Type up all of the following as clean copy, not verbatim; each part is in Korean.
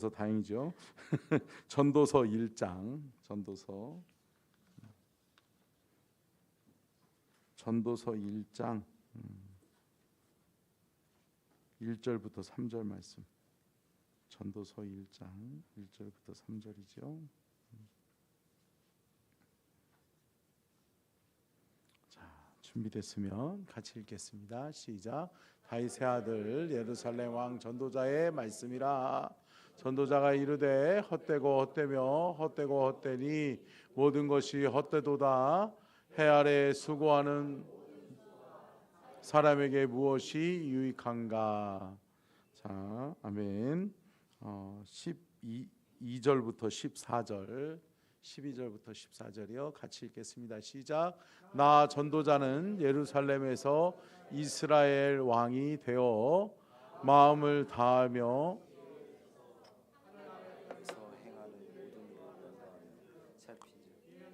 다행이죠. 전도서 1장, 전도서 1장 1절부터 3절 말씀. 전도서 1장 1절부터 3절이죠. 자, 준비됐으면 같이 읽겠습니다. 시작. 다윗의 아들 예루살렘 왕 전도자의 말씀이라. 전도자가 이르되 헛되고 헛되며 헛되고 헛되니 모든 것이 헛되도다. 해 아래 수고하는 사람에게 무엇이 유익한가. 자, 아멘. 12절부터 14절, 12절부터 14절이요. 같이 읽겠습니다. 시작. 나 전도자는 예루살렘에서 이스라엘 왕이 되어 마음을 다하며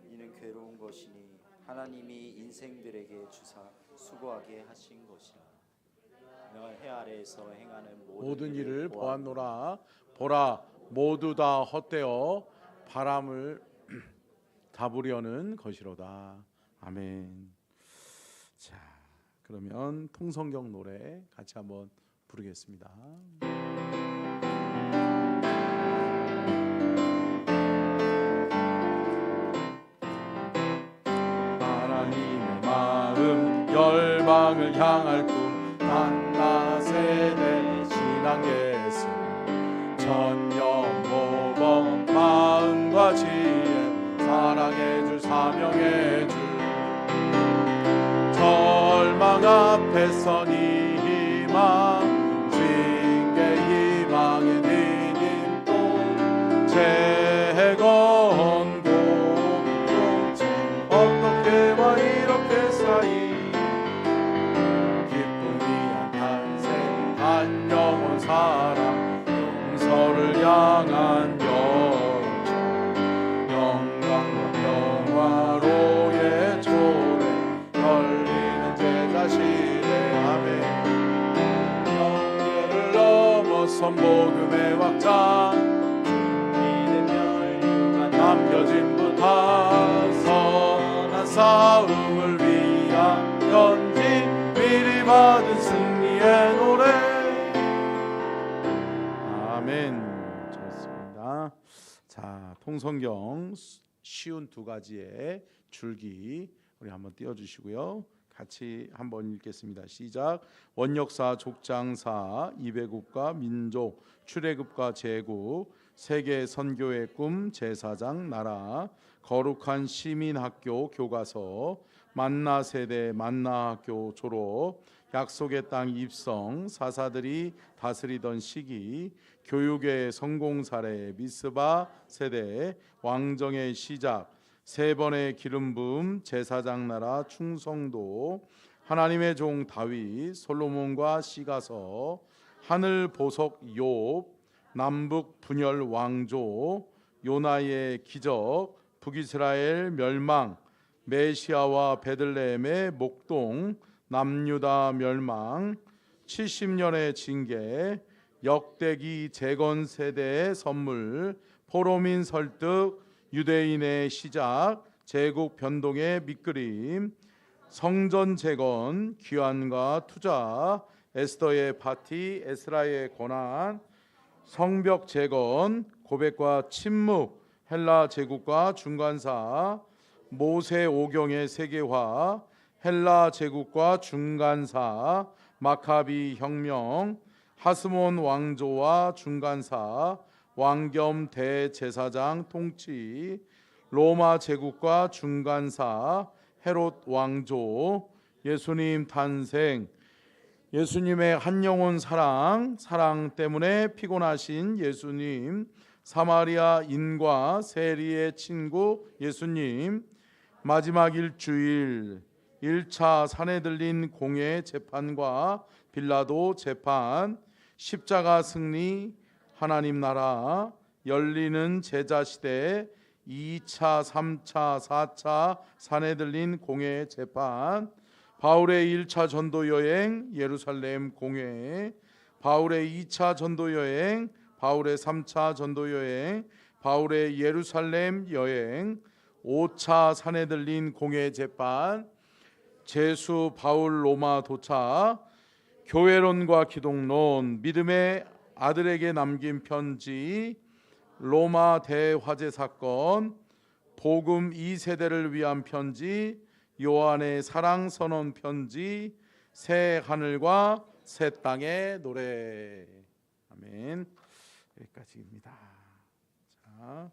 이는 괴로운 것이니 하나님이 인생들에게 주사 수고하게 하신 것이라. 내가 해 아래에서 행하는 모든 일을 보았노라. 보라, 모두 다 헛되어 바람을 잡으려는 것이로다. 아멘. 자, 그러면 통성경 노래 같이 한번 부르겠습니다. 하나님의 마음 열방을 향할 꿈 한나 세대 신앙 계승 전영 모범 마음과 지혜 사랑해 줄 사명해 줄 절망 앞에 서니 희망 징계 희망의 디딤돌 재건고 어떻게 와 이렇게 쌓이 기쁨이 한 탄생 한 영혼 사랑 용서를 향한 열정 영광과 평화로의 초대 열리는 제자 시대 아멘. 경계를 넘어선 복음의 확장 믿음 연류가 남겨진 부탁 선한 싸움을 위한 연지 미리 받은 승리의 노래 아멘. 좋습니다. 자, 통성경 쉬운 두 가지의 줄기 우리 한번 띄워주시고요. 같이 한번 읽겠습니다. 시작. 원역사, 족장사, 이배국과 민족, 출애굽과 제국, 세계 선교의 꿈, 제사장, 나라, 거룩한 시민학교 교과서, 만나 세대, 만나 학교 졸업, 약속의 땅 입성, 사사들이 다스리던 시기, 교육의 성공 사례, 미스바 세대, 왕정의 시작, 세 번의 기름 부음, 제사장 나라 충성도, 하나님의 종 다윗, 솔로몬과 시가서, 하늘 보석 욥, 남북 분열 왕조, 요나의 기적, 북이스라엘 멸망, 메시아와 베들레헴의 목동, 남유다 멸망, 70년의 징계, 역대기 재건 세대의 선물, 포로민 설득, 유대인의 시작, 제국 변동의 밑그림, 성전 재건, 귀환과 투자, 에스더의 파티, 에스라의 고난, 성벽 재건, 고백과 침묵, 헬라 제국과 중간사, 모세 오경의 세계화, 헬라 제국과 중간사, 마카비 혁명, 하스몬 왕조와 중간사, 왕겸 대제사장 통치, 로마 제국과 중간사, 헤롯 왕조, 예수님 탄생, 예수님의 한 영혼 사랑, 사랑 때문에 피곤하신 예수님, 사마리아인과 세리의 친구 예수님, 마지막 일주일 1차 산에 들린 공회 재판과 빌라도 재판, 십자가 승리, 하나님 나라, 열리는 제자 시대, 2차, 3차, 4차 산에 들린 공회 재판, 바울의 1차 전도 여행 예루살렘 공회, 바울의 2차 전도 여행 바울의 3차 전도 여행, 바울의 예루살렘 여행, 5차 산에 들린 공회 재판, 제수 바울 로마 도착, 교회론과 기독론, 믿음의 아들에게 남긴 편지, 로마 대화재 사건, 복음 2세대를 위한 편지, 요한의 사랑 선언 편지, 새 하늘과 새 땅의 노래. 아멘. 여기까지입니다. 자,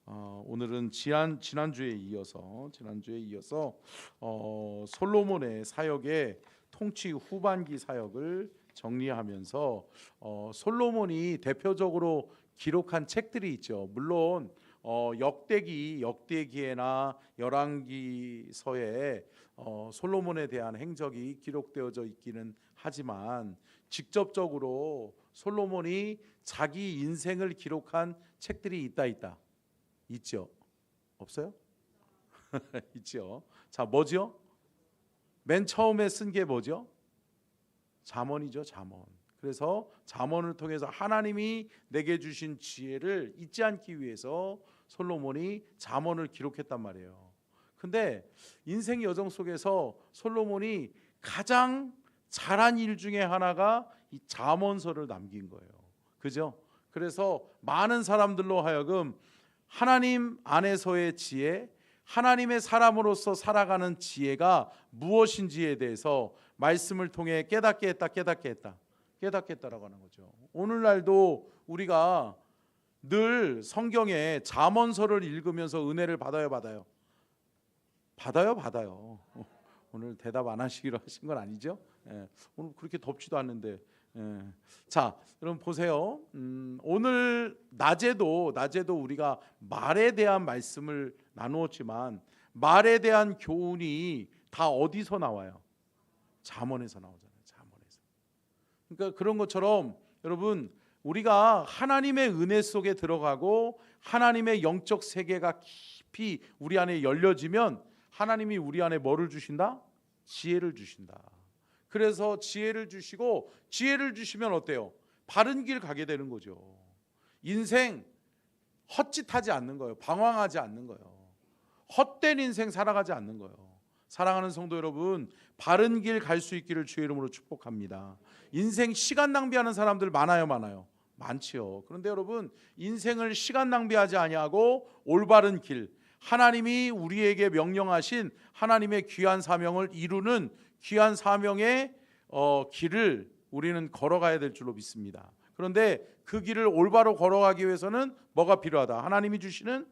오늘은 지난주에 이어서 솔로몬의 사역의 통치 후반기 사역을 정리하면서 솔로몬이 대표적으로 기록한 책들이 있죠. 물론 역대기에나 열왕기서에 솔로몬에 대한 행적이 기록되어져 있기는 하지만 직접적으로 솔로몬이 자기 인생을 기록한 책들이 있죠? 없어요? 있죠. 자, 뭐죠? 맨 처음에 쓴 게 뭐죠? 잠언이죠, 잠언. 그래서 잠언을 통해서 하나님이 내게 주신 지혜를 잊지 않기 위해서 솔로몬이 잠언을 기록했단 말이에요. 근데 인생 여정 속에서 솔로몬이 가장 잘한 일 중에 하나가 이 잠언서를 남긴 거예요. 그죠? 그래서 많은 사람들로 하여금 하나님 안에서의 지혜, 하나님의 사람으로서 살아가는 지혜가 무엇인지에 대해서 말씀을 통해 깨닫게 했다라고 하는 거죠. 오늘날도 우리가 늘 성경에 잠언서를 읽으면서 은혜를 받아요. 오늘 대답 안 하시기로 하신 건 아니죠? 오늘 그렇게 덥지도 않는데. 자, 여러분 보세요. 오늘 낮에도 우리가 말에 대한 말씀을 나누었지만 말에 대한 교훈이 다 어디서 나와요? 잠언에서 나오잖아요. 잠언에서. 그러니까 그런 것처럼 여러분 우리가 하나님의 은혜 속에 들어가고 하나님의 영적 세계가 깊이 우리 안에 열려지면 하나님이 우리 안에 뭐를 주신다? 지혜를 주신다. 그래서 지혜를 주시고 지혜를 주시면 어때요? 바른 길 가게 되는 거죠. 인생 헛짓하지 않는 거예요. 방황하지 않는 거예요. 헛된 인생 살아가지 않는 거예요. 사랑하는 성도 여러분, 바른 길 갈 수 있기를 주의 이름으로 축복합니다. 인생 시간 낭비하는 사람들 많아요. 많지요. 그런데 여러분, 인생을 시간 낭비하지 아니하고 올바른 길, 하나님이 우리에게 명령하신 하나님의 귀한 사명을 이루는 귀한 사명의 길을 우리는 걸어가야 될 줄로 믿습니다. 그런데 그 길을 올바로 걸어가기 위해서는 뭐가 필요하다? 하나님이 주시는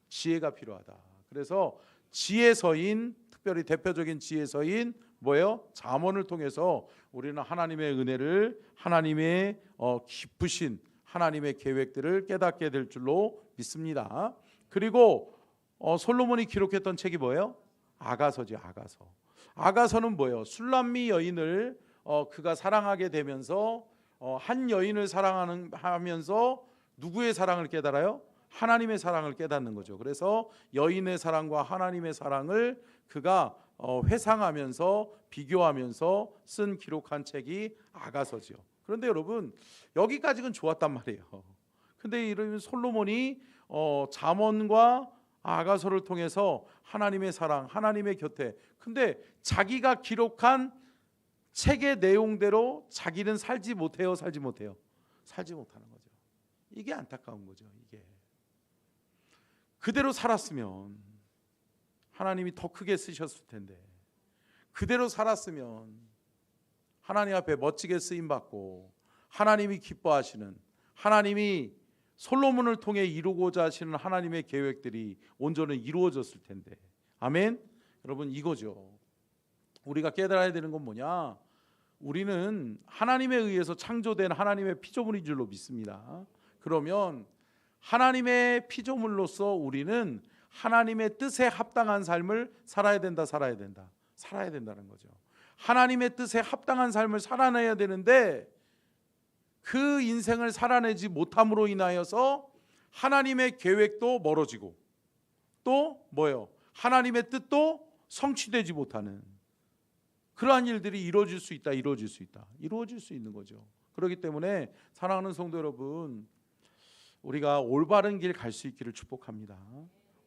지혜가 필요하다. 그래서 지혜서인, 특별히 대표적인 지혜서인 뭐예요? 잠언을 통해서 우리는 하나님의 은혜를, 하나님의 깊으신 하나님의 계획들을 깨닫게 될 줄로 믿습니다. 그리고 솔로몬이 기록했던 책이 뭐예요? 아가서죠. 아가서는 뭐예요? 술람미 여인을 그가 사랑하게 되면서 한 여인을 사랑하면서 누구의 사랑을 깨달아요? 하나님의 사랑을 깨닫는 거죠. 그래서 여인의 사랑과 하나님의 사랑을 그가 회상하면서 비교하면서 쓴 기록한 책이 아가서죠. 그런데 여러분 여기까지는 좋았단 말이에요. 근데 이런 솔로몬이 잠언과 아가서를 통해서 하나님의 사랑, 하나님의 곁에, 근데 자기가 기록한 책의 내용대로 자기는 살지 못하는 거죠. 이게 안타까운 거죠. 이게 그대로 살았으면 하나님이 더 크게 쓰셨을 텐데, 그대로 살았으면 하나님 앞에 멋지게 쓰임받고 하나님이 기뻐하시는, 하나님이 솔로몬을 통해 이루고자 하시는 하나님의 계획들이 온전히 이루어졌을 텐데. 아멘. 여러분 이거죠. 우리가 깨달아야 되는 건 뭐냐? 우리는 하나님에 의해서 창조된 하나님의 피조물인 줄로 믿습니다. 그러면 하나님의 피조물로서 우리는 하나님의 뜻에 합당한 삶을 살아야 된다는 거죠. 하나님의 뜻에 합당한 삶을 살아내야 되는데 그 인생을 살아내지 못함으로 인하여서 하나님의 계획도 멀어지고 또 뭐예요? 하나님의 뜻도 성취되지 못하는 그러한 일들이 이루어질 수 있는 거죠. 그렇기 때문에 사랑하는 성도 여러분, 우리가 올바른 길 갈 수 있기를 축복합니다.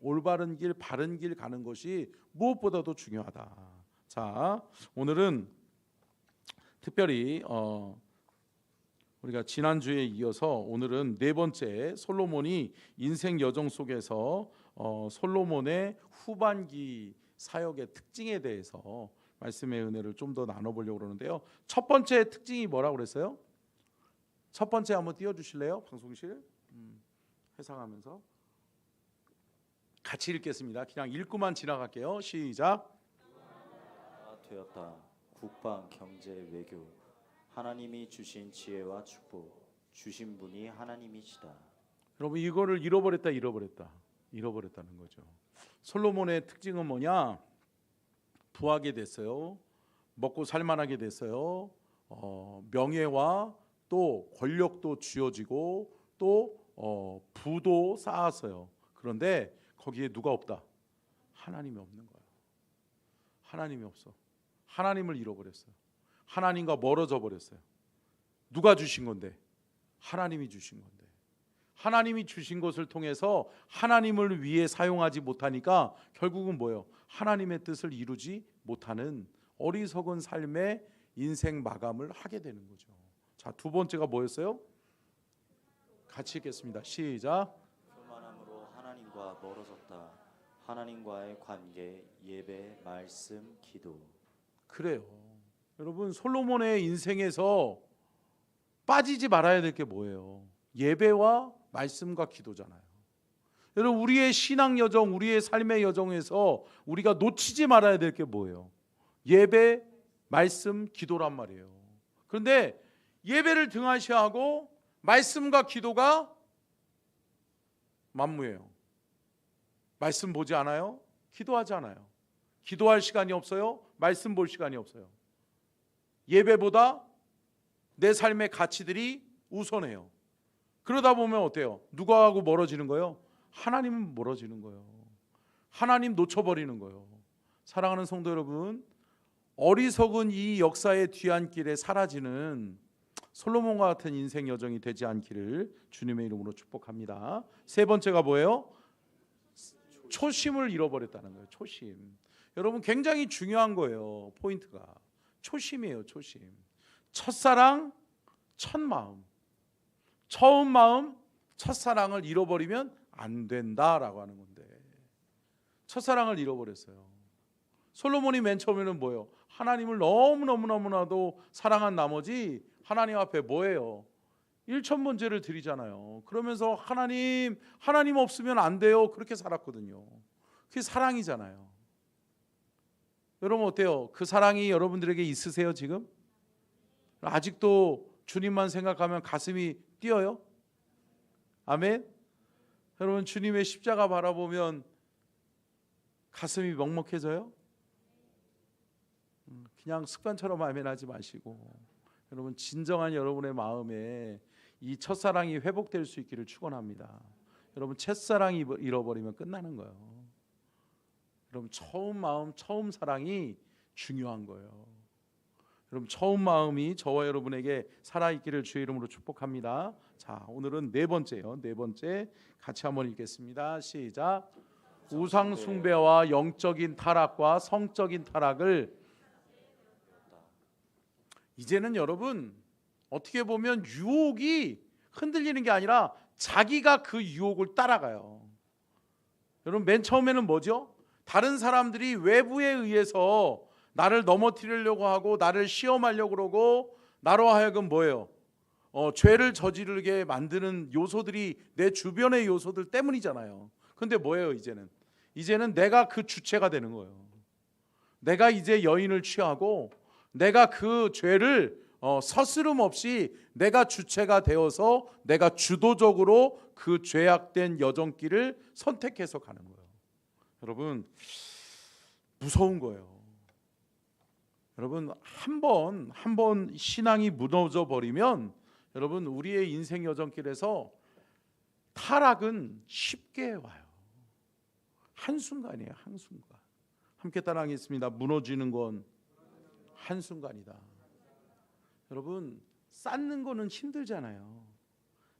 올바른 길, 바른 길 가는 것이 무엇보다도 중요하다. 자, 오늘은 특별히 우리가 지난주에 이어서 오늘은 네 번째 솔로몬이 인생 여정 속에서 솔로몬의 후반기 사역의 특징에 대해서 말씀의 은혜를 좀 더 나눠보려고 그러는데요. 첫 번째 특징이 뭐라고 그랬어요? 첫 번째 한번 띄워주실래요? 방송실 회상하면서 같이 읽겠습니다. 그냥 읽고만 지나갈게요. 시작. 되었다. 국방, 경제, 외교 하나님이 주신 지혜와 축복 주신 분이 하나님이시다. 여러분 이거를 잃어버렸다는 거죠. 솔로몬의 특징은 뭐냐? 부하게 됐어요. 먹고 살만하게 됐어요. 명예와 또 권력도 쥐어지고 또 부도 쌓았어요. 그런데 거기에 누가 없다? 하나님이 없는 거예요. 하나님이 없어. 하나님을 잃어버렸어요. 하나님과 멀어져 버렸어요. 누가 주신 건데? 하나님이 주신 건데. 하나님이 주신 것을 통해서 하나님을 위해 사용하지 못하니까 결국은 뭐예요? 하나님의 뜻을 이루지 못하는 어리석은 삶의 인생 마감을 하게 되는 거죠. 자, 두 번째가 뭐였어요? 같이 읽겠습니다. 시작. 교만함으로 하나님과 멀어졌다. 하나님과의 관계, 예배, 말씀, 기도. 그래요. 여러분 솔로몬의 인생에서 빠지지 말아야 될 게 뭐예요? 예배와 말씀과 기도잖아요. 여러분 우리의 신앙 여정, 우리의 삶의 여정에서 우리가 놓치지 말아야 될 게 뭐예요? 예배, 말씀, 기도란 말이에요. 그런데 예배를 등한시하고 말씀과 기도가 만무해요. 말씀 보지 않아요? 기도하지 않아요. 기도할 시간이 없어요. 말씀 볼 시간이 없어요. 예배보다 내 삶의 가치들이 우선해요. 그러다 보면 어때요? 누구하고 멀어지는 거예요? 하나님은 멀어지는 거예요. 하나님 놓쳐버리는 거예요. 사랑하는 성도 여러분, 어리석은 이 역사의 뒤안길에 사라지는 솔로몬과 같은 인생 여정이 되지 않기를 주님의 이름으로 축복합니다. 세 번째가 뭐예요? 초심을 잃어버렸다는 거예요. 초심. 여러분 굉장히 중요한 거예요. 포인트가 초심이에요. 초심. 첫사랑, 첫마음. 처음 마음, 첫사랑을 잃어버리면 안 된다라고 하는 건데 첫사랑을 잃어버렸어요. 솔로몬이 맨 처음에는 뭐예요? 하나님을 너무나도 사랑한 나머지 하나님 앞에 뭐예요? 일천번제를 드리잖아요. 그러면서 하나님 없으면 안 돼요. 그렇게 살았거든요. 그게 사랑이잖아요. 여러분 어때요? 그 사랑이 여러분들에게 있으세요 지금? 아직도 주님만 생각하면 가슴이 뛰어요? 아멘? 여러분 주님의 십자가 바라보면 가슴이 먹먹해져요? 그냥 습관처럼 아멘하지 마시고 여러분 진정한 여러분의 마음에 이 첫사랑이 회복될 수 있기를 축원합니다. 여러분 첫사랑이 잃어버리면 끝나는 거예요. 여러분 처음 마음, 처음 사랑이 중요한 거예요. 여러분 처음 마음이 저와 여러분에게 살아있기를 주의 이름으로 축복합니다. 자, 오늘은 네 번째요. 네 번째 같이 한번 읽겠습니다. 시작. 우상 숭배와 영적인 타락과 성적인 타락을 이제는 여러분 어떻게 보면 유혹이 흔들리는 게 아니라 자기가 그 유혹을 따라가요. 여러분 맨 처음에는 뭐죠? 다른 사람들이 외부에 의해서 나를 넘어뜨리려고 하고 나를 시험하려고 그러고 나로 하여금 뭐예요? 죄를 저지르게 만드는 요소들이 내 주변의 요소들 때문이잖아요. 근데 뭐예요 이제는 내가 그 주체가 되는 거예요. 내가 이제 여인을 취하고 내가 그 죄를 서스름 없이 내가 주체가 되어서 내가 주도적으로 그 죄악된 여정길을 선택해서 가는 거예요. 여러분 무서운 거예요. 여러분 한 번 신앙이 무너져 버리면 여러분 우리의 인생 여정길에서 타락은 쉽게 와요. 한순간이에요. 한순간. 함께 따라하겠습니다. 무너지는 건 한순간이다. 여러분 쌓는 거는 힘들잖아요.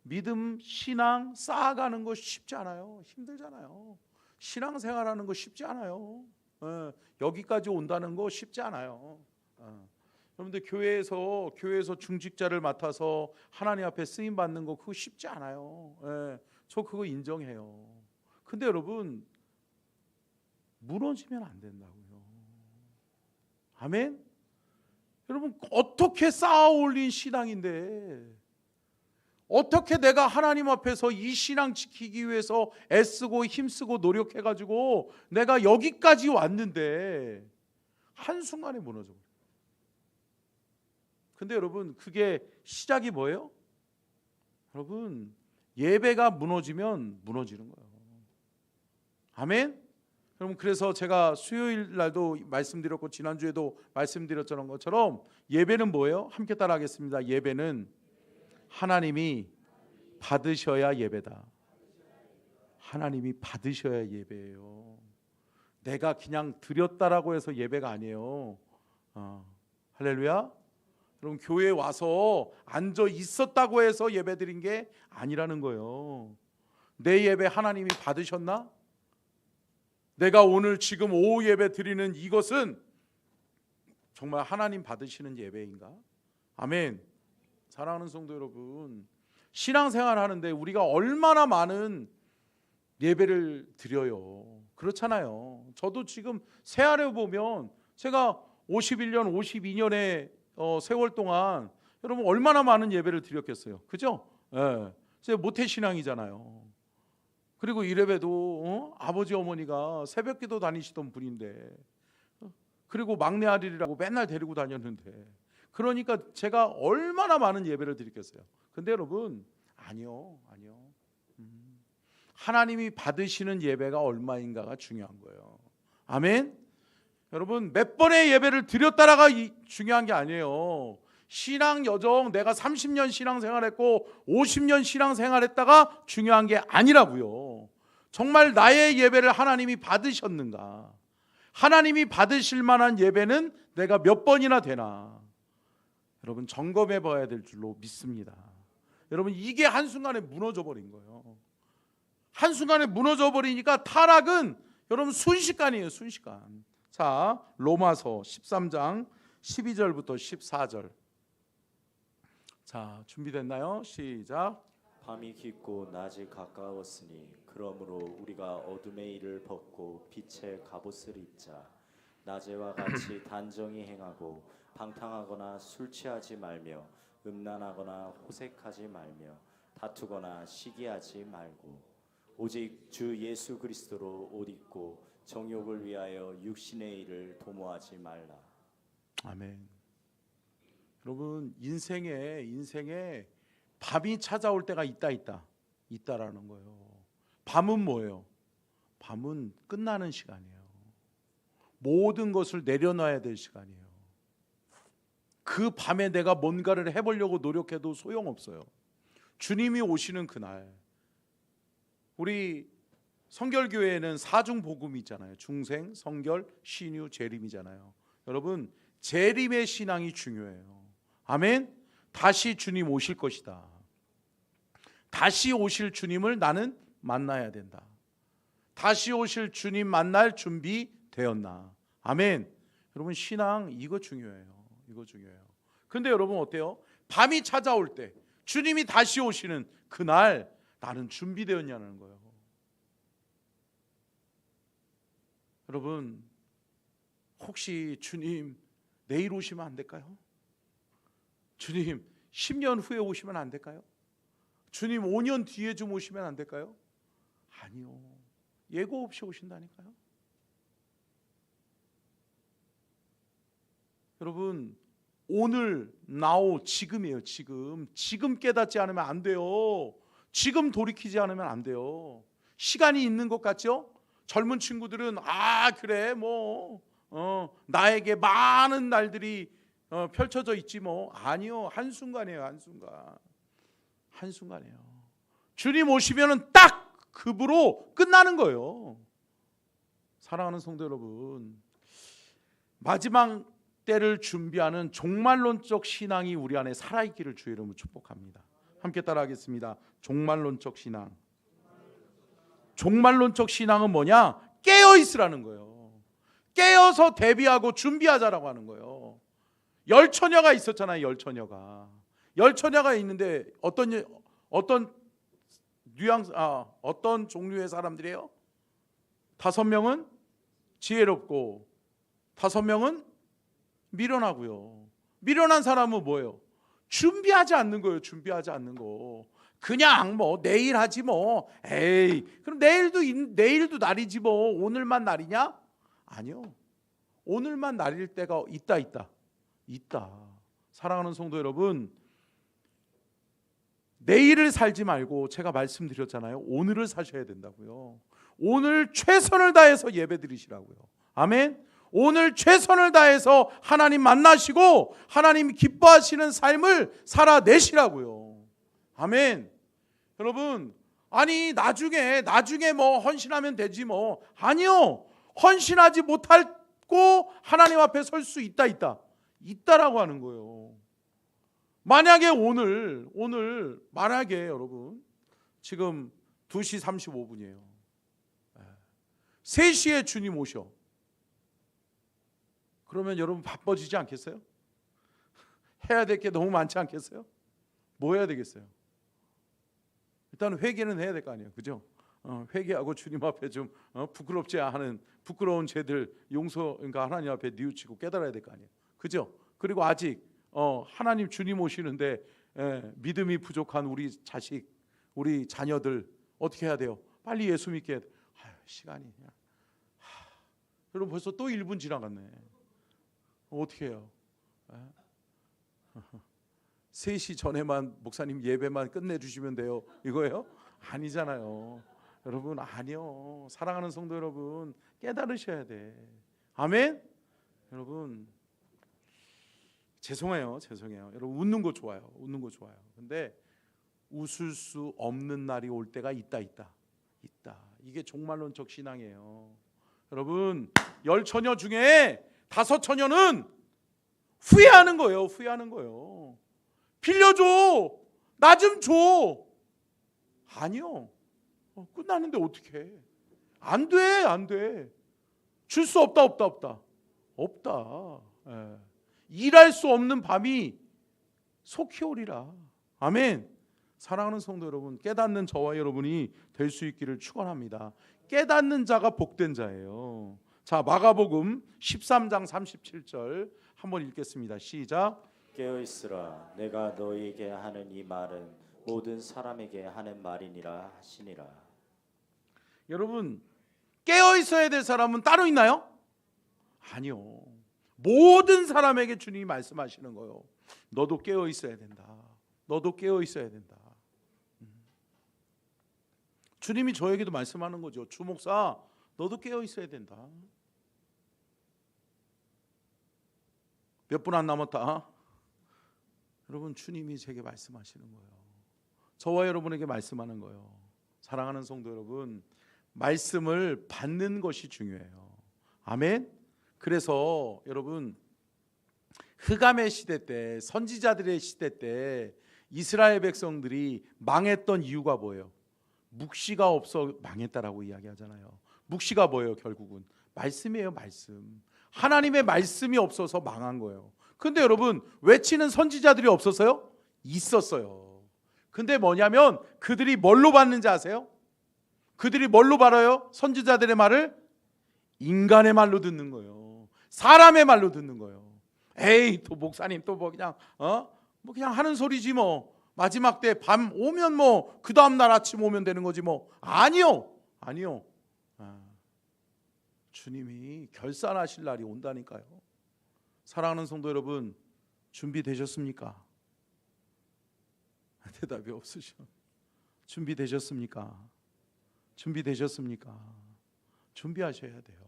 믿음, 신앙 쌓아가는 거 쉽지 않아요. 힘들잖아요. 신앙생활하는 거 쉽지 않아요. 여기까지 온다는 거 쉽지 않아요. 여러분들 교회에서 중직자를 맡아서 하나님 앞에 쓰임 받는 거 그거 쉽지 않아요. 저 그거 인정해요. 근데 여러분 무너지면 안 된다고요. 아멘. 여러분 어떻게 쌓아 올린 신앙인데, 어떻게 내가 하나님 앞에서 이 신앙 지키기 위해서 애쓰고 힘쓰고 노력해가지고 내가 여기까지 왔는데 한순간에 무너져. 근데 여러분 그게 시작이 뭐예요? 여러분 예배가 무너지면 무너지는 거예요. 아멘. 여러분 그래서 제가 수요일 날도 말씀드렸고 지난주에도 말씀드렸던 것처럼 예배는 뭐예요? 함께 따라하겠습니다. 예배는 하나님이 받으셔야 예배다. 하나님이 받으셔야 예배예요. 내가 그냥 드렸다라고 해서 예배가 아니에요. 할렐루야. 여러분 교회에 와서 앉아 있었다고 해서 예배 드린 게 아니라는 거예요. 내 예배 하나님이 받으셨나? 내가 오늘 지금 오후 예배 드리는 이것은 정말 하나님 받으시는 예배인가? 아멘. 사랑하는 성도 여러분, 신앙생활 하는데 우리가 얼마나 많은 예배를 드려요. 그렇잖아요. 저도 지금 새하려 보면 제가 51년, 52년의 세월 동안 여러분 얼마나 많은 예배를 드렸겠어요. 그죠? 제가 모태신앙이잖아요. 그리고 이래봬도 아버지 어머니가 새벽기도 다니시던 분인데, 그리고 막내 아들이라고 맨날 데리고 다녔는데, 그러니까 제가 얼마나 많은 예배를 드렸겠어요. 근데 여러분 아니요. 하나님이 받으시는 예배가 얼마인가가 중요한 거예요. 아멘. 여러분 몇 번의 예배를 드렸다라가 중요한 게 아니에요. 신앙 여정 내가 30년 신앙생활했고 50년 신앙생활했다가 중요한 게 아니라고요. 정말 나의 예배를 하나님이 받으셨는가? 하나님이 받으실 만한 예배는 내가 몇 번이나 되나? 여러분 점검해 봐야 될 줄로 믿습니다. 여러분 이게 한순간에 무너져 버린 거예요. 한순간에 무너져 버리니까 타락은 여러분 순식간이에요. 순식간. 자, 로마서 13장 12절부터 14절. 자, 준비됐나요? 시작. 밤이 깊고 낮이 가까웠으니 그러므로 우리가 어둠의 일을 벗고 빛의 갑옷을 입자. 낮에와 같이 단정히 행하고 방탕하거나 술 취하지 말며 음란하거나 호색하지 말며 다투거나 시기하지 말고 오직 주 예수 그리스도로 옷 입고 정욕을 위하여 육신의 일을 도모하지 말라. 아멘. 여러분 인생에 밤이 찾아올 때가 있다라는 거예요. 밤은 뭐예요? 밤은 끝나는 시간이에요. 모든 것을 내려놔야 될 시간이에요. 그 밤에 내가 뭔가를 해보려고 노력해도 소용없어요. 주님이 오시는 그날, 우리 성결교회에는 사중복음이 있잖아요. 중생, 성결, 신유, 재림이잖아요. 여러분 재림의 신앙이 중요해요. 아멘. 다시 주님 오실 것이다. 다시 오실 주님을 나는 만나야 된다. 다시 오실 주님 만날 준비 되었나? 아멘. 여러분 신앙 이거 중요해요. 이거 중요해요. 근데 여러분 어때요? 밤이 찾아올 때 주님이 다시 오시는 그날 나는 준비되었냐는 거예요. 여러분 혹시 주님 내일 오시면 안 될까요? 주님 10년 후에 오시면 안 될까요? 주님 5년 뒤에 좀 오시면 안 될까요? 아니요. 예고 없이 오신다니까요. 여러분 오늘 now 지금이에요. 지금 깨닫지 않으면 안 돼요. 지금 돌이키지 않으면 안 돼요. 시간이 있는 것 같죠? 젊은 친구들은 그래 나에게 많은 날들이 펼쳐져 있지 뭐. 아니요. 한순간이에요. 한순간이에요. 주님 오시면은 딱 급으로 끝나는 거예요. 사랑하는 성도 여러분, 마지막 때를 준비하는 종말론적 신앙이 우리 안에 살아있기를 주의 이름으로 축복합니다. 함께 따라하겠습니다. 종말론적 신앙. 종말론적 신앙은 뭐냐? 깨어 있으라는 거예요. 깨어서 대비하고 준비하자라고 하는 거예요. 열처녀가 있었잖아요. 열처녀가 있는데 어떤 종류의 사람들이에요? 5명은 지혜롭고 5명은 미련하고요. 미련한 사람은 뭐예요? 준비하지 않는 거예요. 준비하지 않는 거. 그냥 뭐 내일 하지 뭐. 에이, 그럼 내일도 날이지 뭐. 오늘만 날이냐? 아니요. 오늘만 날일 때가 있다. 사랑하는 성도 여러분, 내일을 살지 말고 제가 말씀드렸잖아요. 오늘을 사셔야 된다고요. 오늘 최선을 다해서 예배드리시라고요. 아멘. 오늘 최선을 다해서 하나님 만나시고 하나님 기뻐하시는 삶을 살아내시라고요. 아멘. 여러분, 아니 나중에 뭐 헌신하면 되지 뭐. 아니요. 헌신하지 못하고 하나님 앞에 설 수 있다라고 하는 거예요. 만약에 오늘 만약에 여러분 지금 2시 35분이에요. 3시에 주님 오셔. 그러면 여러분 바빠지지 않겠어요? 해야 될 게 너무 많지 않겠어요? 뭐 해야 되겠어요? 일단 회개는 해야 될 거 아니에요. 그죠? 회개하고 주님 앞에 좀 부끄럽지 않은 부끄러운 죄들 그러니까 하나님 앞에 뉘우치고 깨달아야 될 거 아니에요. 그죠? 그리고 아직 하나님 주님 오시는데 믿음이 부족한 우리 자식, 우리 자녀들 어떻게 해야 돼요? 빨리 예수 믿게 해야 돼요. 시간이 그냥. 여러분 벌써 또 1분 지나갔네. 어떻게 해요? 3시 전에만 목사님 예배만 끝내주시면 돼요. 이거예요? 아니잖아요. 여러분 아니요. 사랑하는 성도 여러분 깨달으셔야 돼. 아멘? 여러분 죄송해요. 여러분 웃는 거 좋아요. 근데 웃을 수 없는 날이 올 때가 있다. 이게 종말론적 신앙이에요. 여러분 10처녀 중에 5처녀는 후회하는 거예요. 빌려줘. 나 좀 줘. 아니요. 끝나는데 어떻게 해? 안 돼. 줄 수 없다. 일할 수 없는 밤이 속히 오리라. 아멘. 사랑하는 성도 여러분, 깨닫는 저와 여러분이 될 수 있기를 축원합니다. 깨닫는 자가 복된 자예요. 자, 마가복음 13장 37절 한번 읽겠습니다. 시작. 깨어 있으라. 내가 너희에게 하는 이 말은 모든 사람에게 하는 말이니라 하시니라. 여러분, 깨어 있어야 될 사람은 따로 있나요? 아니요. 모든 사람에게 주님이 말씀하시는 거예요. 너도 깨어 있어야 된다. 주님이 저에게도 말씀하는 거죠. 주 목사, 너도 깨어 있어야 된다. 몇 분 안 남았다. 여러분, 주님이 제게 말씀하시는 거예요. 저와 여러분에게 말씀하는 거예요. 사랑하는 성도 여러분, 말씀을 받는 것이 중요해요. 아멘. 그래서 여러분, 흑암의 시대 때, 선지자들의 시대 때 이스라엘 백성들이 망했던 이유가 뭐예요? 묵시가 없어 망했다라고 이야기하잖아요. 묵시가 뭐예요? 결국은 말씀이에요. 말씀. 하나님의 말씀이 없어서 망한 거예요. 근데 여러분, 외치는 선지자들이 없었어요? 있었어요. 근데 뭐냐면 그들이 뭘로 받는지 아세요? 그들이 뭘로 받아요? 선지자들의 말을 인간의 말로 듣는 거예요. 사람의 말로 듣는 거예요. 에이, 또 목사님 또 뭐 그냥 뭐 그냥 하는 소리지 뭐. 마지막 때 밤 오면 뭐 그 다음 날 아침 오면 되는 거지 뭐. 아니요. 주님이 결산하실 날이 온다니까요. 사랑하는 성도 여러분, 준비되셨습니까? 대답이 없으셔. 준비되셨습니까? 준비하셔야 돼요.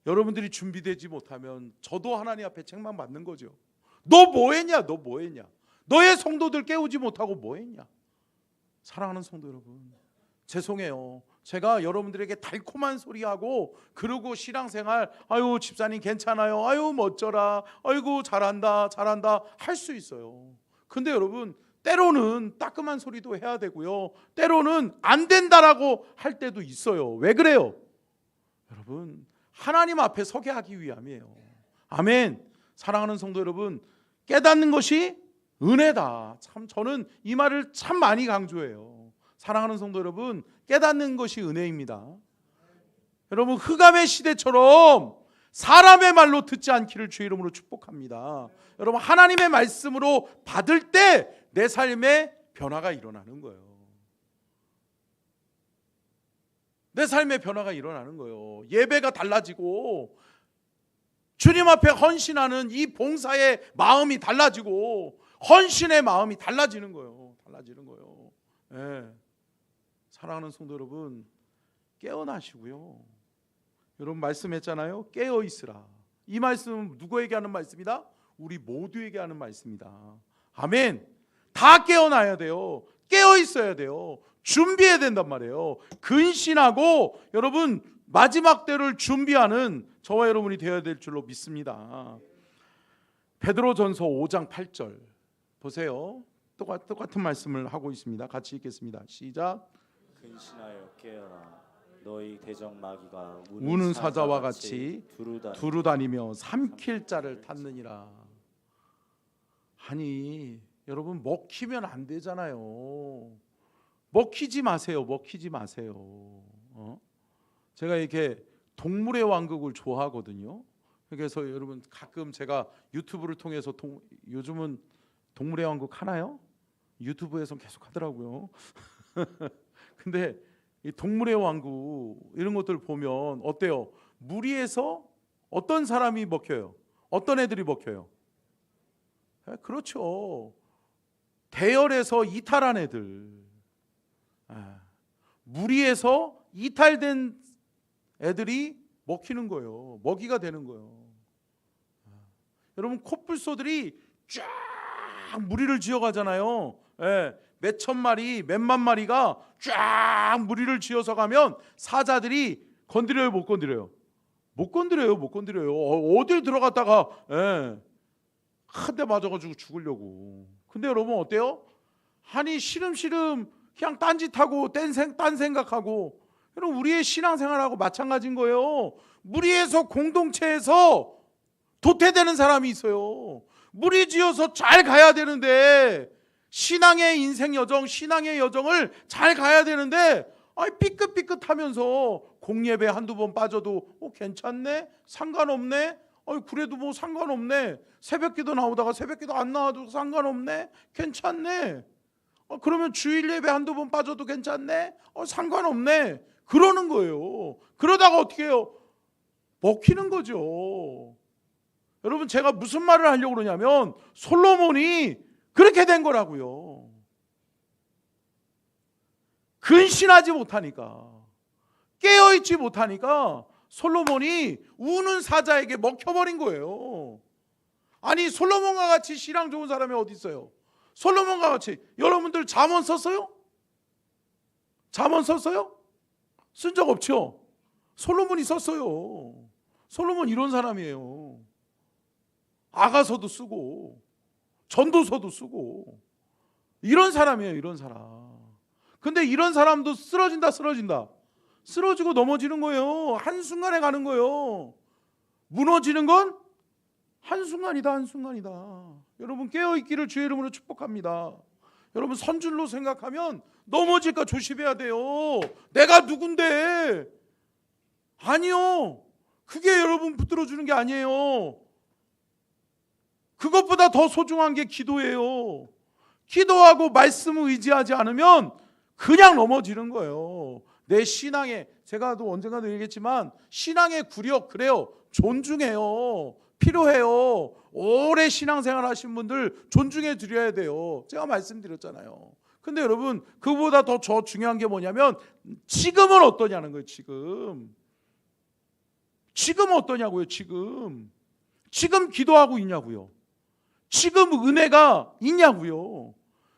여러분들이 준비되지 못하면 저도 하나님 앞에 책망 받는 거죠. 너 뭐했냐? 너의 성도들 깨우지 못하고 뭐했냐? 사랑하는 성도 여러분, 죄송해요. 제가 여러분들에게 달콤한 소리하고 그러고 신앙생활 아유 집사님 괜찮아요, 아유 멋져라, 아이고 잘한다 할 수 있어요. 근데 여러분 때로는 따끔한 소리도 해야 되고요. 때로는 안 된다라고 할 때도 있어요. 왜 그래요? 여러분 하나님 앞에 서게 하기 위함이에요. 아멘. 사랑하는 성도 여러분, 깨닫는 것이 은혜다. 참 저는 이 말을 참 많이 강조해요. 사랑하는 성도 여러분, 깨닫는 것이 은혜입니다. 여러분 흑암의 시대처럼 사람의 말로 듣지 않기를 주의 이름으로 축복합니다. 여러분 하나님의 말씀으로 받을 때 내 삶에 변화가 일어나는 거예요. 내 삶에 변화가 일어나는 거예요. 예배가 달라지고 주님 앞에 헌신하는 이 봉사의 마음이 달라지고 헌신의 마음이 달라지는 거예요. 달라지는 거예요. 예. 사랑하는 성도 여러분, 깨어나시고요. 여러분 말씀했잖아요. 깨어 있으라. 이 말씀은 누구에게 하는 말씀이다? 우리 모두에게 하는 말씀이다. 아멘. 다 깨어나야 돼요. 깨어 있어야 돼요. 준비해야 된단 말이에요. 근신하고 여러분 마지막 때를 준비하는 저와 여러분이 되어야 될 줄로 믿습니다. 베드로전서 5장 8절 보세요. 똑같은 말씀을 하고 있습니다. 같이 읽겠습니다. 시작. 근신하여 깨어라. 너희 대적 마귀가 우는 사자와 같이 두루다니며 삼킬 자를 탔느니라. 아니 여러분 먹히면 안 되잖아요. 먹히지 마세요. 먹히지 마세요. 제가 이렇게 동물의 왕국을 좋아하거든요. 그래서 여러분 가끔 제가 유튜브를 통해서 요즘은 동물의 왕국 하나요? 유튜브에서 계속 하더라고요. 근데 이 동물의 왕국 이런 것들 보면 어때요? 무리에서 어떤 사람이 먹혀요? 어떤 애들이 먹혀요? 그렇죠. 대열에서 이탈한 애들, 무리에서 이탈된 애들이 먹히는 거예요. 먹이가 되는 거예요. 여러분 코뿔소들이 쫙 무리를 지어가잖아요. 몇 천 마리, 몇만 마리가 쫙 무리를 지어서 가면 사자들이 건드려요, 못 건드려요? 못 건드려요, 못 건드려요. 어딜 들어갔다가 한 대 맞아가지고 죽으려고. 근데 여러분 어때요? 아니 시름시름 그냥 딴짓하고 딴 생각하고. 여러분 우리의 신앙생활하고 마찬가지인 거예요. 무리에서 공동체에서 도태되는 사람이 있어요. 무리 지어서 잘 가야 되는데 신앙의 인생 여정, 신앙의 여정을 잘 가야 되는데 삐끗삐끗하면서 공예배 한두 번 빠져도 괜찮네? 상관없네? 그래도 뭐 상관없네. 새벽기도 나오다가 새벽기도 안 나와도 상관없네. 괜찮네. 그러면 주일 예배 한두 번 빠져도 괜찮네. 상관없네. 그러는 거예요. 그러다가 어떻게 해요? 먹히는 거죠. 여러분 제가 무슨 말을 하려고 그러냐면 솔로몬이 그렇게 된 거라고요. 근신하지 못하니까, 깨어있지 못하니까 솔로몬이 우는 사자에게 먹혀버린 거예요. 아니 솔로몬과 같이 신앙 좋은 사람이 어디 있어요? 솔로몬과 같이. 여러분들 잠언 썼어요? 잠언 썼어요? 쓴 적 없죠? 솔로몬이 썼어요. 솔로몬 이런 사람이에요. 아가서도 쓰고 전도서도 쓰고 이런 사람이에요. 이런 사람. 근데 이런 사람도 쓰러진다. 쓰러지고 넘어지는 거예요. 한순간에 가는 거예요. 무너지는 건 한순간이다. 여러분 깨어있기를 주의 이름으로 축복합니다. 여러분 선줄로 생각하면 넘어질까 조심해야 돼요. 내가 누군데? 아니요. 그게 여러분 붙들어주는 게 아니에요. 그것보다 더 소중한 게 기도예요. 기도하고 말씀을 의지하지 않으면 그냥 넘어지는 거예요. 내 신앙에, 제가 또 언젠가도 얘기했지만 신앙의 구력, 그래요. 존중해요. 필요해요. 오래 신앙생활 하신 분들 존중해 드려야 돼요. 제가 말씀드렸잖아요. 근데 여러분 그보다 더 중요한 게 뭐냐면 지금은 어떠냐는 거예요. 지금은 어떠냐고요. 지금 기도하고 있냐고요. 지금 은혜가 있냐고요.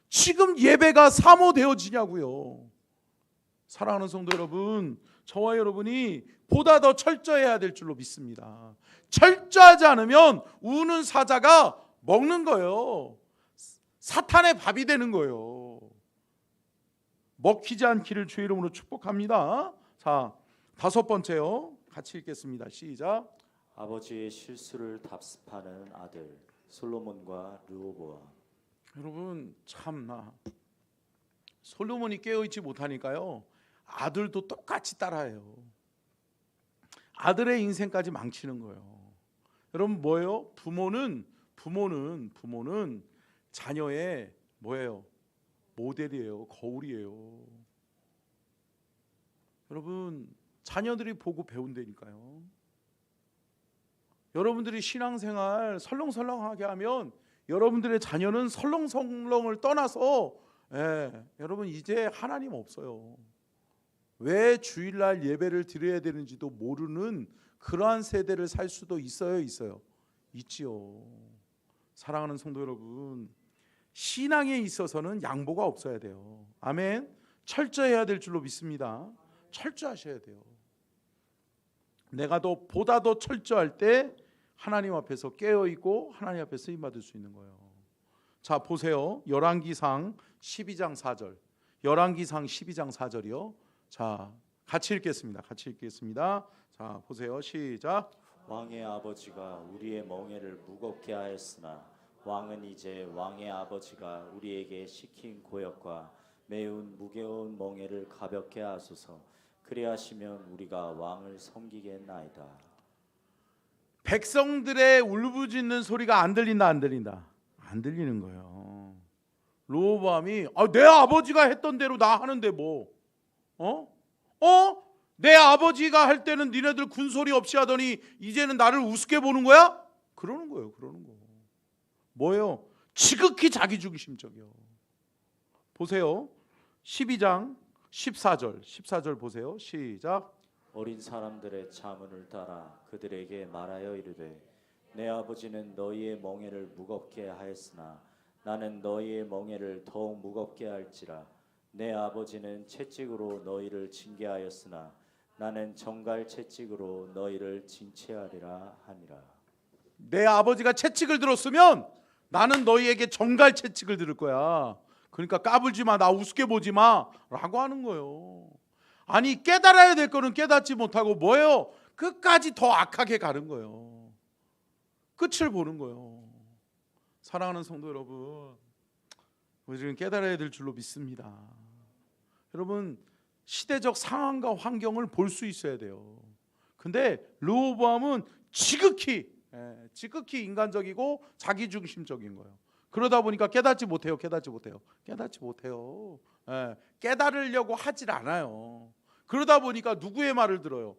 지금 예배가 사모되어지냐고요. 사랑하는 성도 여러분, 저와 여러분이 보다 더 철저해야 될 줄로 믿습니다. 철저하지 않으면 우는 사자가 먹는 거예요. 사탄의 밥이 되는 거예요. 먹히지 않기를 주의 이름으로 축복합니다. 자, 다섯 번째요. 같이 읽겠습니다. 시작. 아버지의 실수를 답습하는 아들 솔로몬과 르호보암. 여러분 참나 솔로몬이 깨어있지 못하니까요 아들도 똑같이 따라해요. 아들의 인생까지 망치는 거예요. 여러분 뭐예요? 부모는 자녀의 뭐예요? 모델이에요. 거울이에요. 여러분 자녀들이 보고 배운다니까요. 여러분들이 신앙생활 설렁설렁하게 하면 여러분들의 자녀는 설렁설렁을 떠나서 여러분 이제 하나님 없어요. 왜 주일날 예배를 드려야 되는지도 모르는 그러한 세대를 살 수도 있어요. 있지요. 사랑하는 성도 여러분, 신앙에 있어서는 양보가 없어야 돼요. 아멘. 철저해야 될 줄로 믿습니다. 철저하셔야 돼요. 내가 보다 더 철저할 때 하나님 앞에서 깨어있고 하나님 앞에 쓰임받을 수 있는 거예요. 자 보세요. 열왕기상 12장 4절. 열왕기상 12장 4절이요. 자 같이 읽겠습니다. 자 보세요. 시작. 왕의 아버지가 우리의 멍에를 무겁게 하였으나 왕은 이제 왕의 아버지가 우리에게 시킨 고역과 매운 무거운 멍에를 가볍게 하소서. 그리하시면 우리가 왕을 섬기겠나이다. 백성들의 울부짖는 소리가 안 들린다. 안 들리는 거예요. 르호보암이 내 아버지가 했던 대로 나 하는데 뭐 내 아버지가 할 때는 니네들 군소리 없이 하더니 이제는 나를 우습게 보는 거야? 그러는 거예요. 뭐예요? 지극히 자기중심적이요. 보세요. 12장 14절 보세요. 시작. 어린 사람들의 자문을 따라 그들에게 말하여 이르되 내 아버지는 너희의 멍에를 무겁게 하였으나 나는 너희의 멍에를 더욱 무겁게 할지라. 내 아버지는 채찍으로 너희를 징계하였으나 나는 정갈 채찍으로 너희를 징치하리라 하니라. 내 아버지가 채찍을 들었으면 나는 너희에게 정갈 채찍을 들을 거야. 그러니까 까불지 마, 나 우습게 보지 마 라고 하는 거예요. 아니 깨달아야 될 거는 깨닫지 못하고 뭐예요? 끝까지 더 악하게 가는 거예요. 끝을 보는 거예요. 사랑하는 성도 여러분, 우리는 깨달아야 될 줄로 믿습니다. 여러분 시대적 상황과 환경을 볼 수 있어야 돼요. 근데 르호보암은 지극히 인간적이고 자기중심적인 거예요. 그러다 보니까 깨닫지 못해요. 깨달으려고 하질 않아요. 그러다 보니까 누구의 말을 들어요?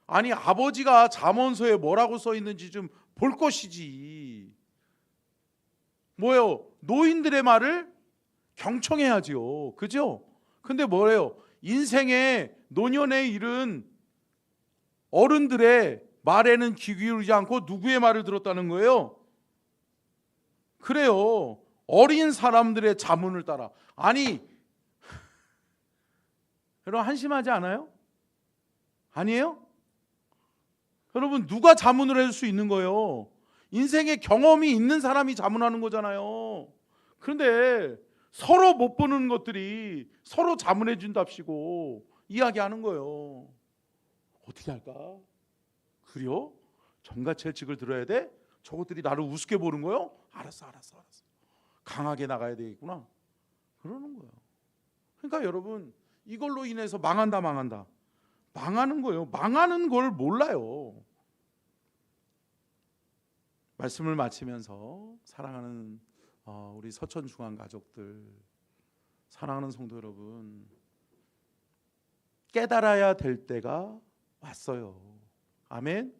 아니 아버지가 잠언서에 뭐라고 써 있는지 좀 볼 것이지. 뭐예요? 노인들의 말을 경청해야지요. 그죠? 근데 뭐래요? 인생의 노년에 이른 어른들의 말에는 귀 기울이지 않고 누구의 말을 들었다는 거예요? 그래요. 어린 사람들의 자문을 따라. 아니 여러분 한심하지 않아요? 아니에요? 여러분 누가 자문을 해줄 수 있는 거예요? 인생의 경험이 있는 사람이 자문하는 거잖아요. 그런데 서로 못 보는 것들이 서로 자문해 준답시고 이야기하는 거예요. 어떻게 할까? 그래요? 정가채찍을 들어야 돼? 저것들이 나를 우습게 보는 거예요? 알았어. 강하게 나가야 되겠구나. 그러는 거예요. 그러니까 여러분 이걸로 인해서 망한다. 망하는 거예요. 망하는 걸 몰라요. 말씀을 마치면서 사랑하는 우리 서천중앙 가족들, 사랑하는 성도 여러분, 깨달아야 될 때가 왔어요. 아멘.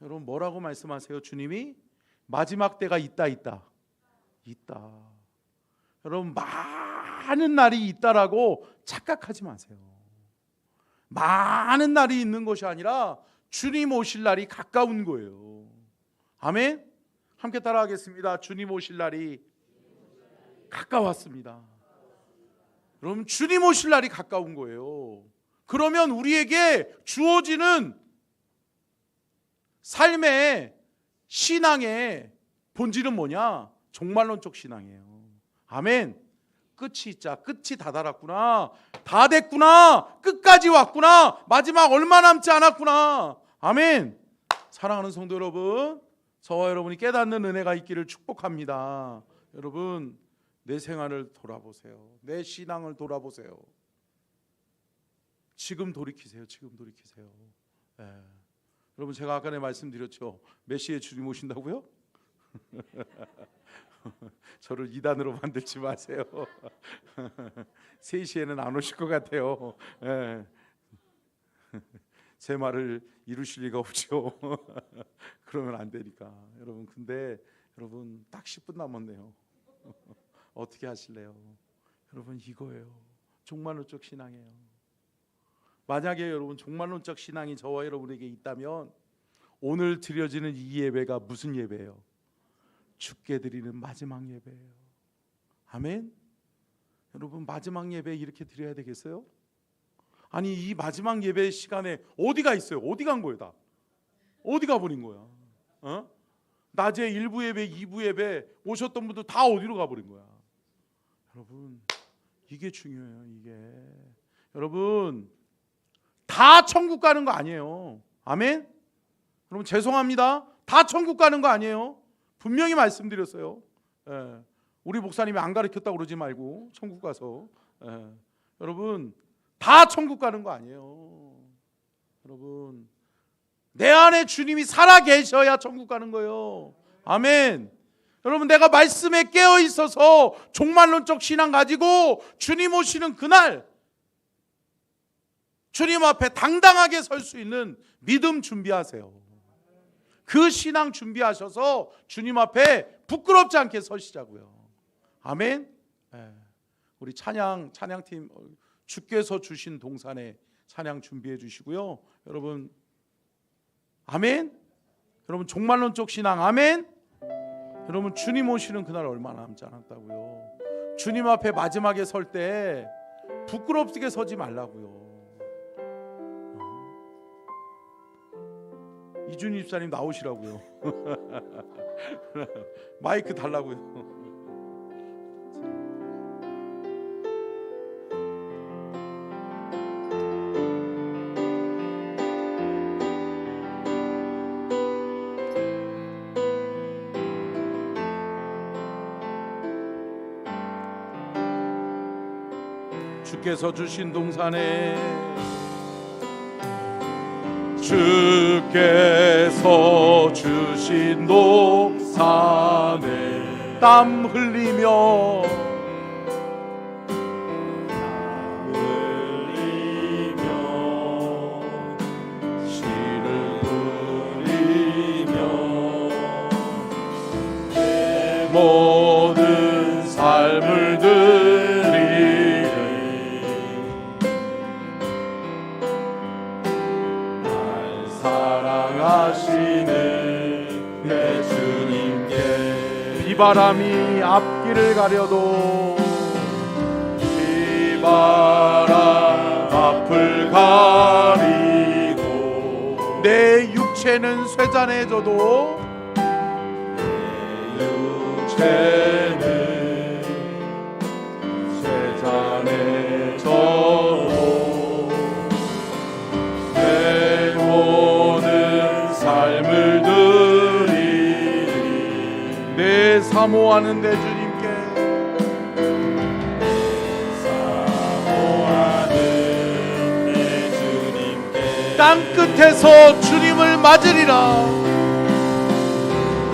여러분 뭐라고 말씀하세요? 주님이 마지막 때가 있다. 여러분 많은 날이 있다라고 착각하지 마세요. 많은 날이 있는 것이 아니라 주님 오실 날이 가까운 거예요. 아멘. 함께 따라하겠습니다. 주님 오실 날이 가까웠습니다. 여러분 주님 오실 날이 가까운 거예요. 그러면 우리에게 주어지는 삶의 신앙의 본질은 뭐냐? 종말론적 신앙이에요. 아멘. 끝이 있자. 끝이 다 달았구나. 다 됐구나. 끝까지 왔구나. 마지막 얼마 남지 않았구나. 아멘. 사랑하는 성도 여러분, 저와 여러분이 깨닫는 은혜가 있기를 축복합니다. 여러분, 내 생활을 돌아보세요. 내 신앙을 돌아보세요. 지금 돌이키세요. 지금 돌이키세요. 여러분, 제가 아까 말씀드렸죠. 몇 시에 주님 오신다고요? 저를 2단으로 만들지 마세요. 3시에는 안 오실 것 같아요. 제 말을 이루실 리가 없죠. 그러면 안 되니까. 여러분, 근데 여러분 딱 10분 남았네요. 어떻게 하실래요? 여러분, 이거예요. 종말론적 신앙이에요. 만약에 여러분 종말론적 신앙이 저와 여러분에게 있다면 오늘 드려지는 이 예배가 무슨 예배예요? 주께 드리는 마지막 예배예요. 아멘. 여러분, 마지막 예배 이렇게 드려야 되겠어요? 아니, 이 마지막 예배 시간에 어디가 있어요? 어디 간 거예요? 다 어디 가버린 거야? 낮에 1부 예배, 2부 예배 오셨던 분들 다 어디로 가버린 거야? 여러분, 이게 중요해요. 이게 여러분, 다 천국 가는 거 아니에요. 아멘. 여러분, 죄송합니다. 다 천국 가는 거 아니에요. 분명히 말씀드렸어요. 우리 목사님이 안 가르쳤다고 그러지 말고 천국 가서. 여러분, 다 천국 가는 거 아니에요. 여러분, 내 안에 주님이 살아 계셔야 천국 가는 거예요. 아멘. 여러분, 내가 말씀에 깨어 있어서 종말론적 신앙 가지고 주님 오시는 그날 주님 앞에 당당하게 설 수 있는 믿음 준비하세요. 그 신앙 준비하셔서 주님 앞에 부끄럽지 않게 서시자고요. 아멘. 우리 찬양팀 주께서 주신 동산에 찬양 준비해 주시고요. 여러분, 아멘. 여러분, 종말론적 신앙, 아멘. 여러분, 주님 오시는 그날 얼마 남지 않았다고요. 주님 앞에 마지막에 설 때 부끄럽게 서지 말라고요. 이준희 집사님 나오시라고요. 마이크 달라고요. 주께서 주신 동산에 주께서 주신 동산에 땀 흘리며 시를 부리며 내 모든 삶을 내 주님께 비바람이 앞길을 가려도 비바람 앞을 가리고 내 육체는 쇠잔해져도 내 육체는 쇠잔해져도 내 모든 삶을 드리리 내 사모하는 내 주님께 땅 끝에서 주님을 맞으리라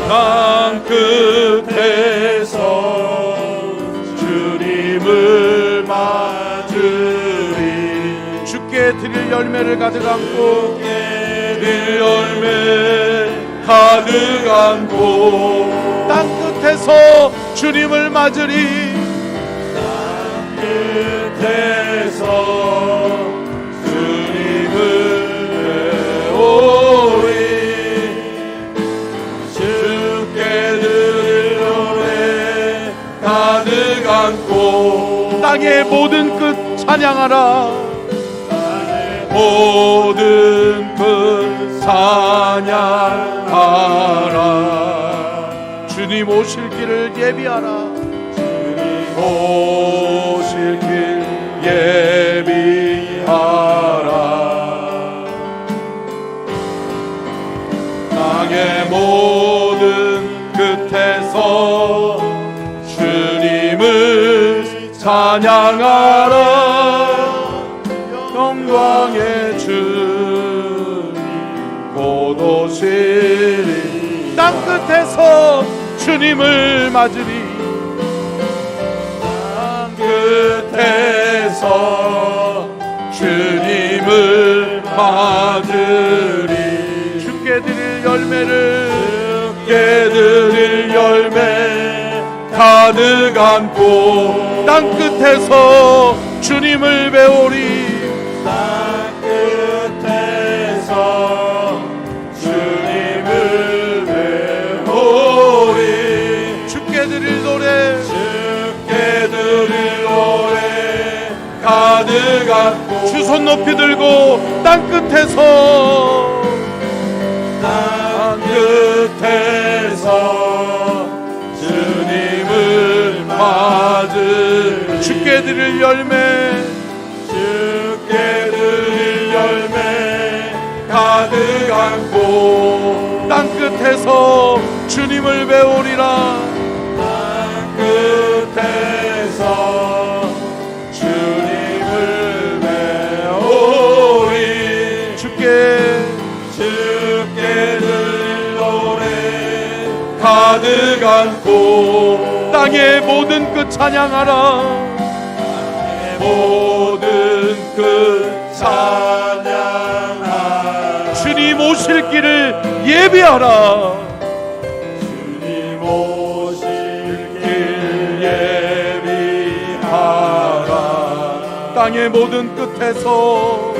땅 끝에서 주님을 맞으리 주께 드릴 열매를 가득 안고 드릴 열매 가득 안고 땅 끝에서 주님을 맞으리 땅 끝에서 주님을 배우리 주께 드릴 열매 가득 안고 땅의 모든 끝 찬양하라 모든 끝 찬양하라 주님 오실 길을 예비하라 주님 오실 길 예비하라. 땅의 모든 끝에서 주님을 찬양하라. 영광의 주님 곧 오시리. 땅 끝에서 주님을 맞으리. 땅 끝에서 주님을 맞으리. 주께 드릴 열매를 주께 드릴 열매 가득 안고 땅 끝에서 주님을 배우리. 땅 끝에서 주님을 배우리. 주께 드릴 노래 주께 드릴 노래 가득 안고 주 손 높이 들고 땅 끝에서 땅 끝에서 주님을 맞으리. 주께 드릴 열매 주께 드릴 열매 가득 안고 땅 끝에서 주님을 배우리라. 땅 끝에서 주님을 배우리. 주께 드릴 노래 가득 안고 땅의 모든 끝 찬양하라. 모든 끝 찬양하라. 주님 오실 길을 예비하라. 주님 오실 길 예비하라. 땅의 모든 끝에서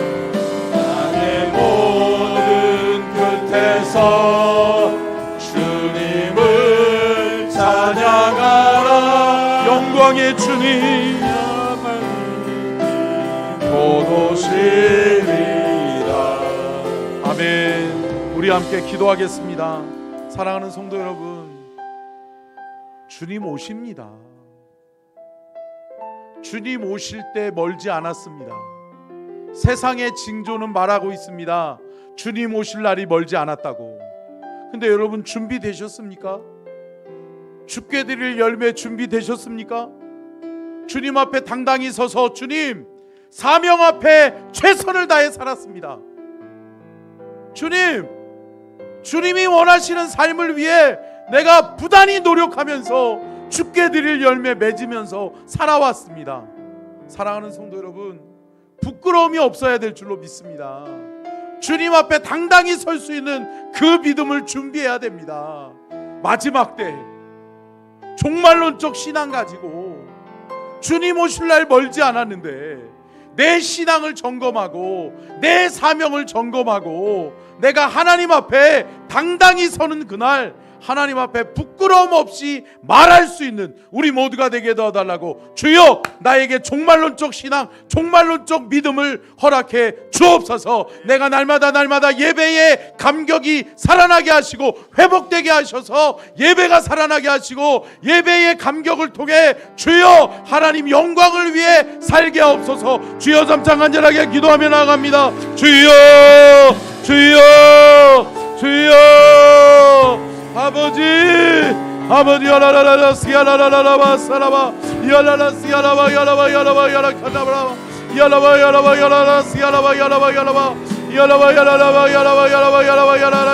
땅의 모든 끝에서 주님을 찬양하라. 영광의 주님 곧 오시리라. 아멘. 우리 함께 기도하겠습니다. 사랑하는 성도 여러분, 주님 오십니다. 주님 오실 때 멀지 않았습니다. 세상의 징조는 말하고 있습니다. 주님 오실 날이 멀지 않았다고. 근데 여러분 준비되셨습니까? 주께 드릴 열매 준비되셨습니까? 주님 앞에 당당히 서서 주님 사명 앞에 최선을 다해 살았습니다. 주님이 원하시는 삶을 위해 내가 부단히 노력하면서 주께 드릴 열매 맺으면서 살아왔습니다. 사랑하는 성도 여러분, 부끄러움이 없어야 될 줄로 믿습니다. 주님 앞에 당당히 설 수 있는 그 믿음을 준비해야 됩니다. 마지막 때 종말론적 신앙 가지고 주님 오실 날 멀지 않았는데 내 신앙을 점검하고 내 사명을 점검하고 내가 하나님 앞에 당당히 서는 그날 하나님 앞에 부끄러움 없이 말할 수 있는 우리 모두가 되게 도와달라고 주여 나에게 종말론적 신앙 종말론적 믿음을 허락해 주옵소서. 내가 날마다 예배의 감격이 살아나게 하시고 회복되게 하셔서 예배가 살아나게 하시고 예배의 감격을 통해 주여 하나님 영광을 위해 살게 하옵소서. 주여 잠깐 간절하게 기도하며 나아갑니다. 주여 아버지 야라라라 시야라라라바 사라바 야라라 시야라바 야라바 야라 카나바라 야라바 야라라 시야라바 야라바 야라라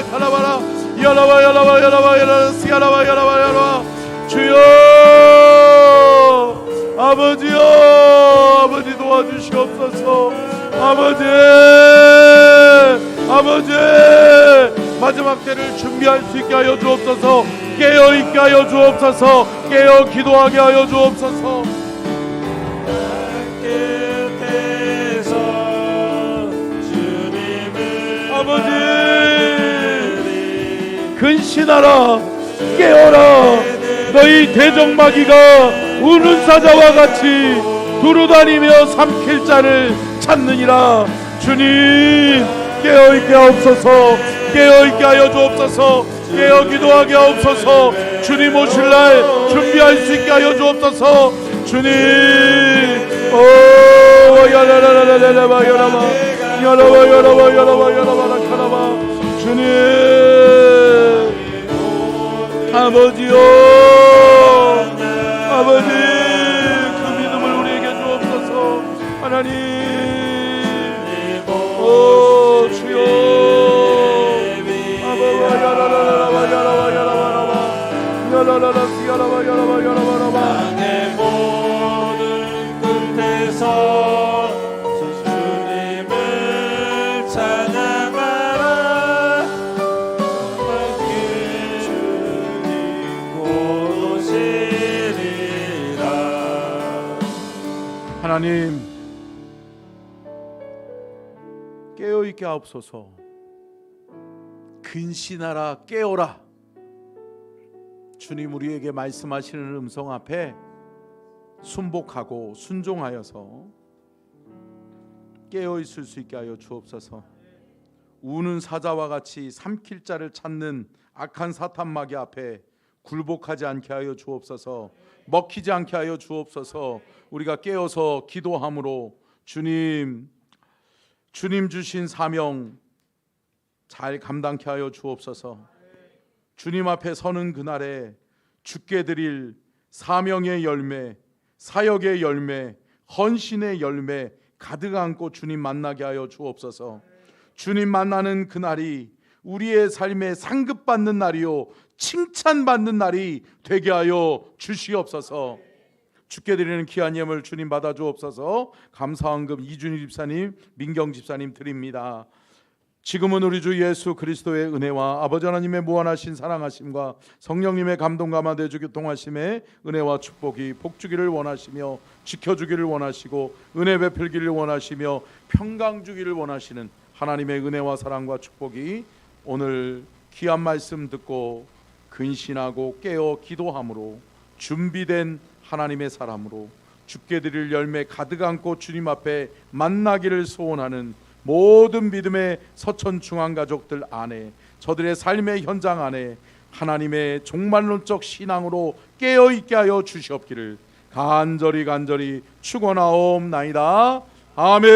카나바라 야라바 야라 시야라바 야라바 주여 아버지 도와주시옵소서. 아버지 마지막 때를 준비할 수 있게 하여 주옵소서. 깨어있게 하여 주옵소서. 깨어 기도하게 하여 주옵소서. 끝에서 주님을 아버지 근신하라. 깨어라. 너희 대적마귀가 우는 사자와 같이 두루다니며 삼킬 자를 찾느니라. 주님 깨어있게 하옵소서. 깨어있게 하여 주옵소서. 깨어 기도하게 하옵소서. 주님 오실 날 준비할 수 있게 하여 주옵소서. 주님 야라라라라라바 야라바 주님 아버지요 아버지 그 믿음을 우리에게 주옵소서 하나님 오 주여 아버지 야라라라라바 땅의 모든 끝에서 주님을 찬양하라 주님 곧 오시리라. 하나님 깨어있게 하옵소서. 근신하라 깨어라. 주님 우리에게 말씀하시는 음성 앞에 순복하고 순종하여서 깨어있을 수 있게 하여 주옵소서. 우는 사자와 같이 삼킬 자를 찾는 악한 사탄 마귀 앞에 굴복하지 않게 하여 주옵소서. 먹히지 않게 하여 주옵소서. 우리가 깨어서 기도함으로 주님 주신 사명 잘 감당케 하여 주옵소서. 주님 앞에 서는 그날에 주께 드릴 사명의 열매, 사역의 열매, 헌신의 열매 가득 안고 주님 만나게 하여 주옵소서. 주님 만나는 그날이 우리의 삶에 상급받는 날이요 칭찬받는 날이 되게 하여 주시옵소서. 주께 드리는 귀한 예물 주님 받아 주옵소서. 감사헌금 이준희 집사님, 민경 집사님 드립니다. 지금은 우리 주 예수 그리스도의 은혜와 아버지 하나님의 무한하신 사랑하심과 성령님의 감동과 마대주 교통하심의 은혜와 축복이 복주기를 원하시며 지켜주기를 원하시고 은혜 베풀기를 원하시며 평강 주기를 원하시는 하나님의 은혜와 사랑과 축복이 오늘 귀한 말씀 듣고 근신하고 깨어 기도함으로 준비된 하나님의 사람으로 주께 드릴 열매 가득 안고 주님 앞에 만나기를 소원하는 모든 믿음의 서천 중앙 가족들 안에 저들의 삶의 현장 안에 하나님의 종말론적 신앙으로 깨어있게 하여 주시옵기를 간절히 축원하옵나이다. 아멘.